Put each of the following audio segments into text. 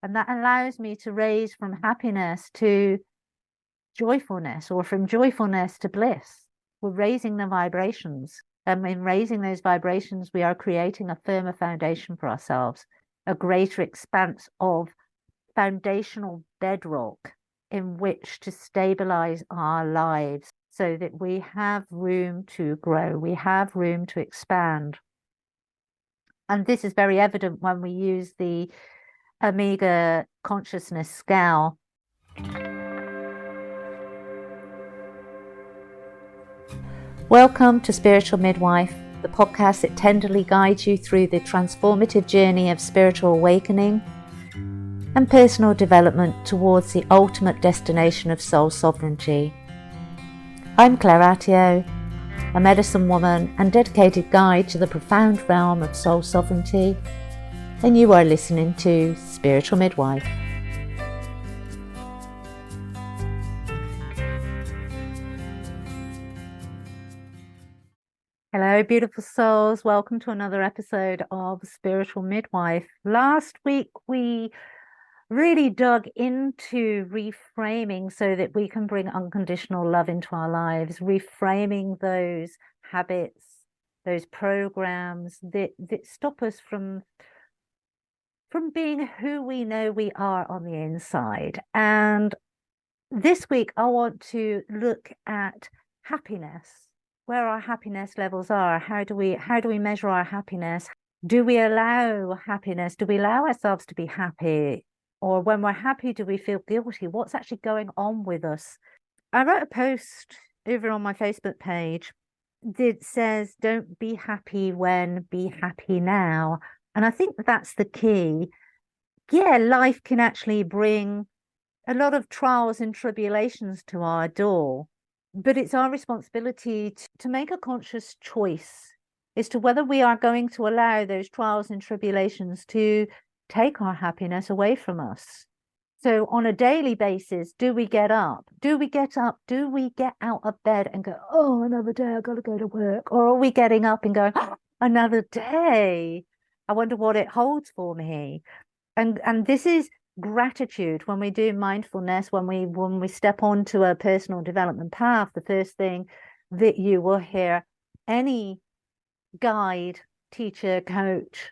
And that allows me to raise from happiness to joyfulness, or from joyfulness to bliss. We're raising the vibrations. And in raising those vibrations, we are creating a firmer foundation for ourselves, a greater expanse of foundational bedrock in which to stabilize our lives so that we have room to grow, we have room to expand. And this is very evident when we use the Omega consciousness scale. Welcome to Spiritual Midwife, the podcast that tenderly guides you through the transformative journey of spiritual awakening and personal development towards the ultimate destination of soul sovereignty. I'm Claire Attio, a medicine woman and dedicated guide to the profound realm of soul sovereignty, and you are listening to Spiritual Midwife. Hello, beautiful souls. Welcome to another episode of Spiritual Midwife. Last week, we really dug into reframing so that we can bring unconditional love into our lives, reframing those habits, those programs that stop us from being who we know we are on the inside. And this week, I want to look at happiness, where our happiness levels are. How do we measure our happiness? Do we allow happiness? Do we allow ourselves to be happy? Or when we're happy, do we feel guilty? What's actually going on with us? I wrote a post over on my Facebook page that says, don't be happy when, be happy now. And I think that's the key. Yeah, life can actually bring a lot of trials and tribulations to our door, but it's our responsibility to make a conscious choice as to whether we are going to allow those trials and tribulations to take our happiness away from us. So on a daily basis, do we get up? Do we get out of bed and go, oh, another day, I've got to go to work? Or are we getting up and going, oh, another day, I wonder what it holds for me? And this is gratitude. When we do mindfulness, when we step onto a personal development path, the first thing that you will hear any guide, teacher, coach,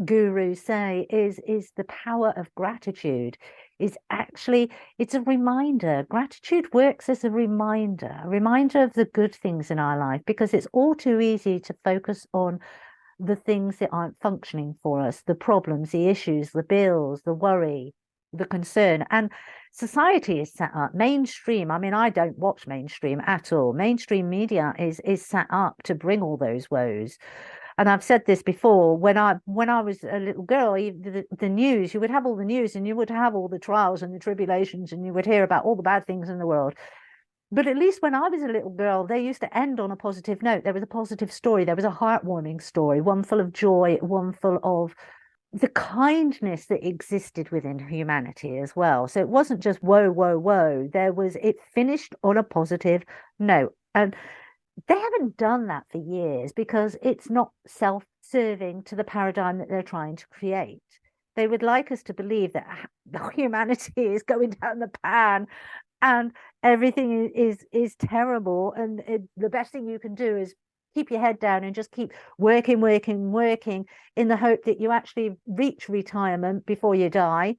guru say is the power of gratitude. Is actually, it's a reminder. Gratitude works as a reminder of the good things in our life, because it's all too easy to focus on the things that aren't functioning for us, the problems, the issues, the bills, the worry, the concern. And society is set up, mainstream. I mean, I don't watch mainstream at all. Mainstream media is set up to bring all those woes. And I've said this before, when I was a little girl, the news, you would have all the news and you would have all the trials and the tribulations and you would hear about all the bad things in the world. But at least when I was a little girl, they used to end on a positive note. There was a positive story. There was a heartwarming story, one full of joy, one full of the kindness that existed within humanity as well. So it wasn't just woe, woe, woe. It finished on a positive note. And they haven't done that for years because it's not self-serving to the paradigm that they're trying to create. They would like us to believe that humanity is going down the pan and everything is terrible, and the best thing you can do is keep your head down and just keep working in the hope that you actually reach retirement before you die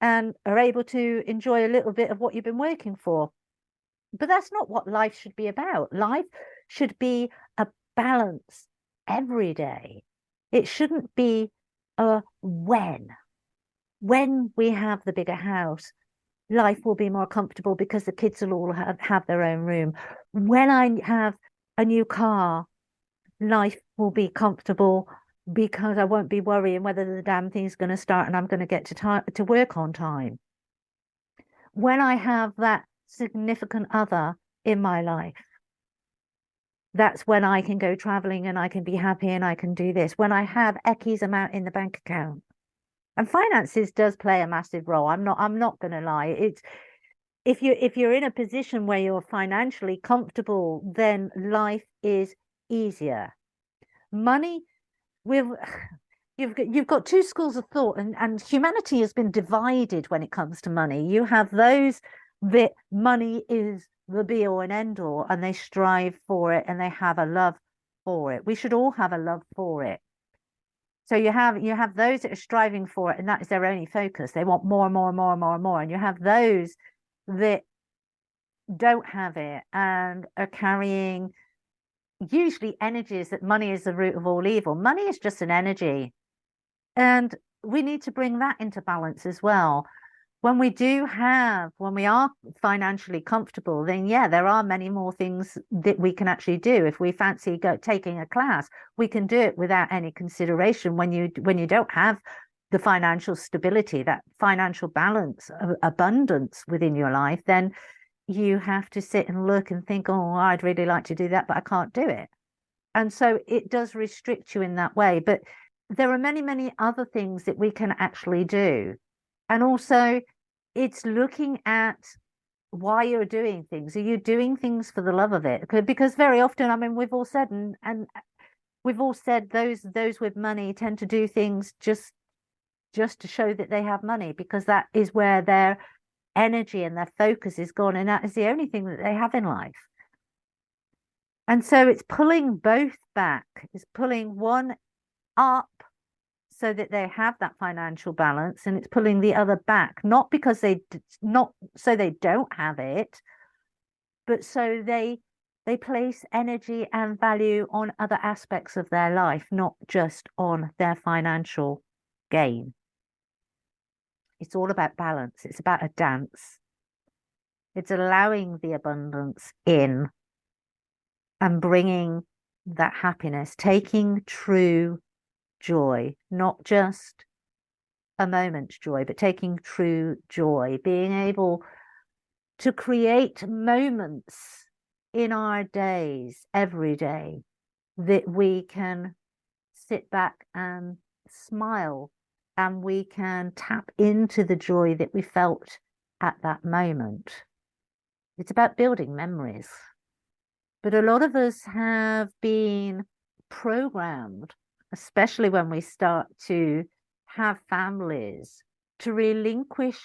and are able to enjoy a little bit of what you've been working for. But that's not what life should be about. Life should be a balance every day. It shouldn't be a when we have the bigger house, life will be more comfortable because the kids will all have their own room. When I have a new car, life will be comfortable because I won't be worrying whether the damn thing's going to start and I'm going to get to work on time. When I have that significant other in my life, that's when I can go traveling and I can be happy and I can do this. When I have X amount in the bank account. And finances does play a massive role. I'm not going to lie. It's if you're in a position where you're financially comfortable, then life is easier. Money, you've got two schools of thought, and humanity has been divided when it comes to money. You have those that money is the be all and end all, and they strive for it and they have a love for it. We should all have a love for it. So you have those that are striving for it, and that is their only focus. They want more and more and more and more and more. And you have those that don't have it and are carrying usually energies that money is the root of all evil. Money is just an energy. And we need to bring that into balance as well. When we are financially comfortable, then yeah, there are many more things that we can actually do. If we fancy taking a class, we can do it without any consideration. When you don't have the financial stability, that financial balance, abundance within your life, then you have to sit and look and think, oh, I'd really like to do that, but I can't do it. And so it does restrict you in that way. But there are many, many other things that we can actually do. And also, it's looking at why you're doing things. Are you doing things for the love of it? Because very often, I mean, we've all said, and we've all said those with money tend to do things just to show that they have money, because that is where their energy and their focus is gone, and that is the only thing that they have in life. And so it's pulling both back. It's pulling one up so that they have that financial balance, and it's pulling the other back, not so they don't have it, but so they place energy and value on other aspects of their life, not just on their financial gain. It's all about balance. It's about a dance. It's allowing the abundance in and bringing that happiness, taking true joy, not just a moment's joy, but taking true joy, being able to create moments in our days, every day, that we can sit back and smile, and we can tap into the joy that we felt at that moment. It's about building memories. But a lot of us have been programmed, especially when we start to have families, to relinquish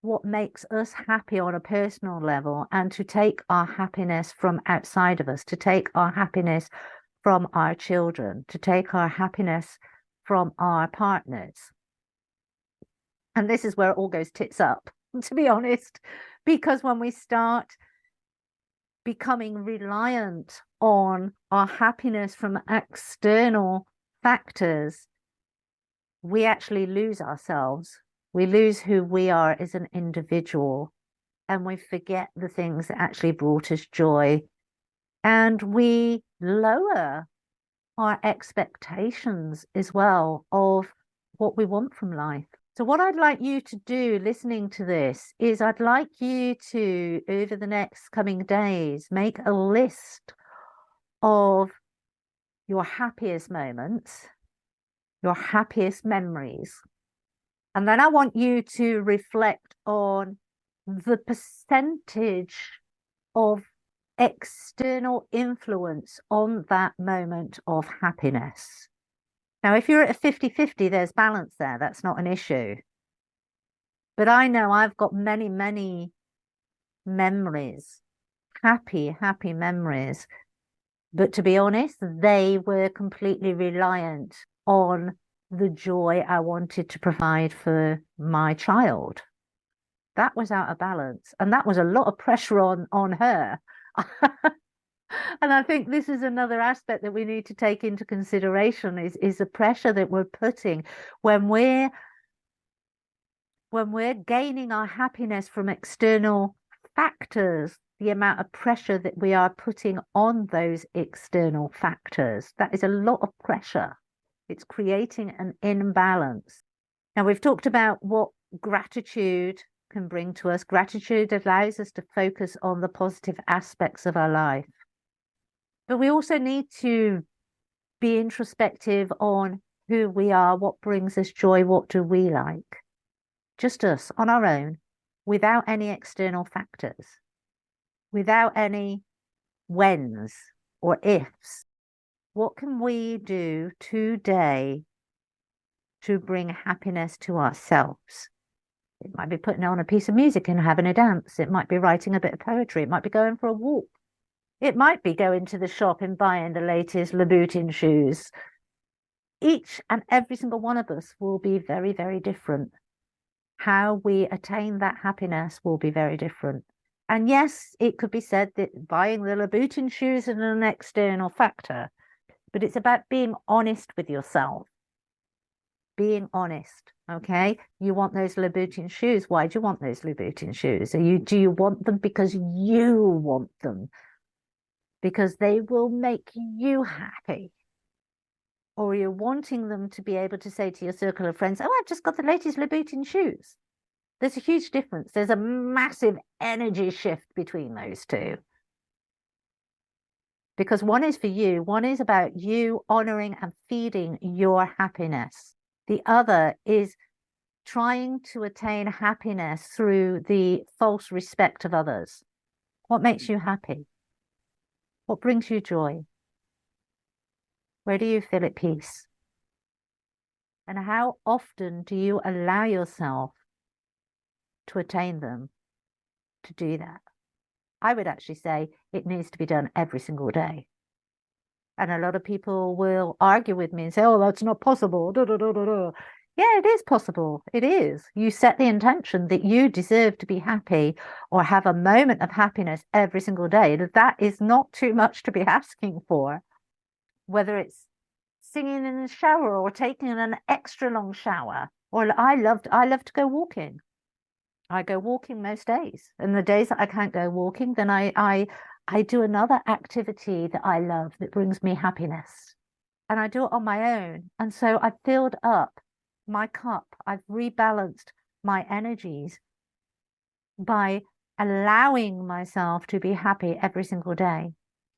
what makes us happy on a personal level and to take our happiness from outside of us, to take our happiness from our children, to take our happiness from our partners. And this is where it all goes tits up, to be honest, because when we start becoming reliant on our happiness from external factors, we actually lose ourselves. We lose who we are as an individual, and we forget the things that actually brought us joy, and we lower our expectations as well of what we want from life. So what I'd like you to do listening to this is I'd like you to, over the next coming days, make a list of your happiest moments, your happiest memories. And then I want you to reflect on the percentage of external influence on that moment of happiness. Now, if you're at a 50-50, there's balance there. That's not an issue. But I know I've got many, many memories, happy memories. But to be honest, they were completely reliant on the joy I wanted to provide for my child. That was out of balance. And that was a lot of pressure on her. And I think this is another aspect that we need to take into consideration is the pressure that we're putting when we're gaining our happiness from external factors, the amount of pressure that we are putting on those external factors. That is a lot of pressure. It's creating an imbalance. Now, we've talked about what gratitude can bring to us. Gratitude allows us to focus on the positive aspects of our life. But we also need to be introspective on who we are, what brings us joy, what do we like. Just us on our own, without any external factors, without any whens or ifs. What can we do today to bring happiness to ourselves. It might be putting on a piece of music and having a dance. It might be writing a bit of poetry. It might be going for a walk. It might be going to the shop and buying the latest Louboutin shoes. Each and every single one of us will be very, very different. How we attain that happiness will be very different. And yes, it could be said that buying the Louboutin shoes is an external factor, but it's about being honest with yourself. Being honest, okay? You want those Louboutin shoes. Why do you want those Louboutin shoes? Do you want them because you want them? Because they will make you happy? Or you're wanting them to be able to say to your circle of friends, oh, I've just got the latest Louboutin shoes. There's a huge difference. There's a massive energy shift between those two. Because one is for you, one is about you honoring and feeding your happiness. The other is trying to attain happiness through the false respect of others. What makes you happy? What brings you joy? Where do you feel at peace? And how often do you allow yourself to attain them, to do that? I would actually say it needs to be done every single day. And a lot of people will argue with me and say, oh, that's not possible. Da, da, da, da, da. Yeah, it is possible. It is. You set the intention that you deserve to be happy or have a moment of happiness every single day. That is not too much to be asking for. Whether it's singing in the shower or taking an extra long shower, or I love to go walking. I go walking most days, and the days that I can't go walking, then I do another activity that I love that brings me happiness, and I do it on my own. And so I've filled up my cup. I've rebalanced my energies by allowing myself to be happy every single day,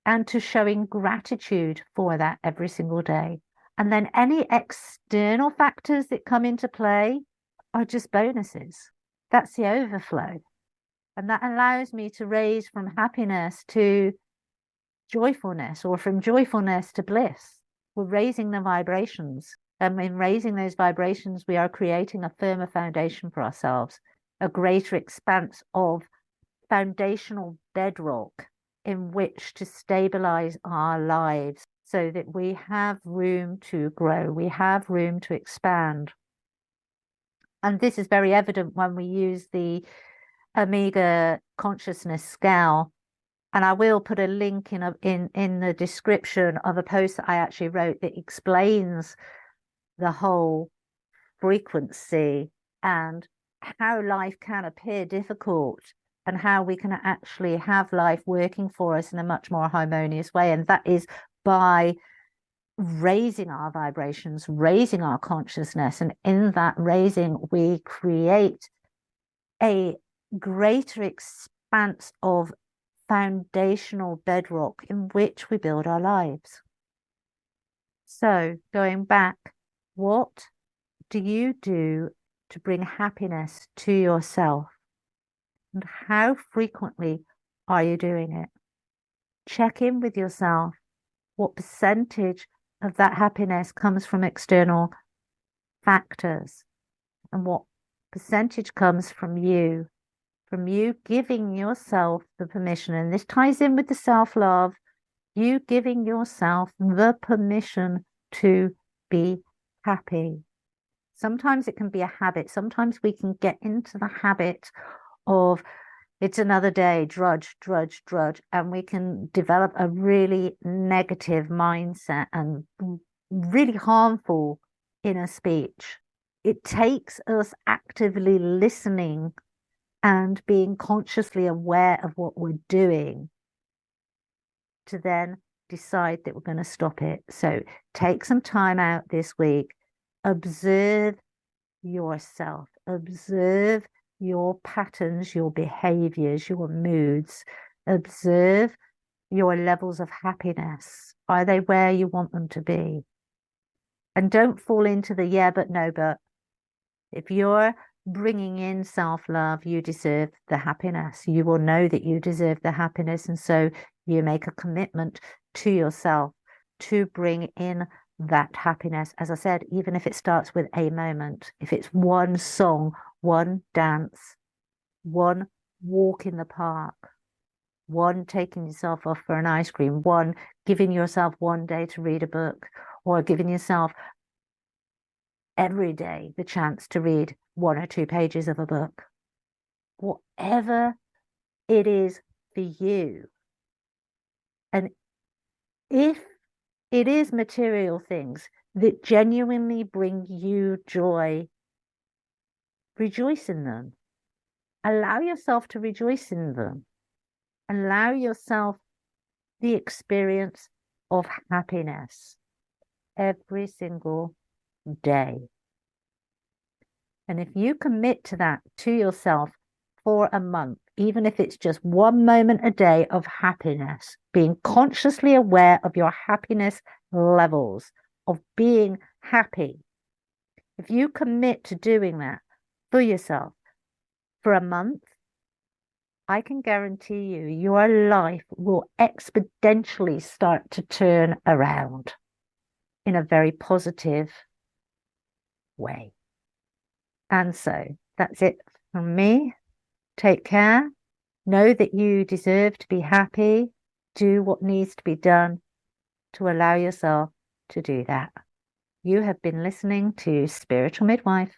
and to showing gratitude for that every single day. And then any external factors that come into play are just bonuses. That's the overflow. And that allows me to raise from happiness to joyfulness, or from joyfulness to bliss. We're raising the vibrations. And in raising those vibrations, we are creating a firmer foundation for ourselves, a greater expanse of foundational bedrock in which to stabilize our lives so that we have room to grow, we have room to expand. And this is very evident when we use the Omega consciousness scale. And I will put a link in the description of a post that I actually wrote that explains the whole frequency and how life can appear difficult, and how we can actually have life working for us in a much more harmonious way. And that is by raising our vibrations, raising our consciousness. And in that raising, we create a greater expanse of foundational bedrock in which we build our lives. So going back, what do you do to bring happiness to yourself? And how frequently are you doing it? Check in with yourself. What percentage of that happiness comes from external factors? And what percentage comes from you giving yourself the permission? And this ties in with the self-love, you giving yourself the permission to be happy. Sometimes it can be a habit. Sometimes we can get into the habit of it's another day, drudge, drudge, drudge, and we can develop a really negative mindset and really harmful inner speech. It takes us actively listening and being consciously aware of what we're doing to then decide that we're going to stop it. So take some time out this week, observe yourself, observe your patterns, your behaviors, your moods, observe your levels of happiness. Are they where you want them to be? And don't fall into the yeah, but no, but. If you're bringing in self-love, you deserve the happiness. You will know that you deserve the happiness. And so you make a commitment to yourself to bring in that happiness. As I said, even if it starts with a moment, if it's one song, one dance, one walk in the park, one taking yourself off for an ice cream, one giving yourself one day to read a book, or giving yourself every day the chance to read 1 or 2 pages of a book. Whatever it is for you. And if it is material things that genuinely bring you joy, rejoice in them. Allow yourself to rejoice in them. Allow yourself the experience of happiness every single day. And if you commit to that to yourself for a month, even if it's just one moment a day of happiness, being consciously aware of your happiness levels, of being happy, if you commit to doing that for yourself for a month, I can guarantee you your life will exponentially start to turn around in a very positive way. And so that's it from me. Take care. Know that you deserve to be happy. Do what needs to be done to allow yourself to do that. You have been listening to Spiritual Midwife.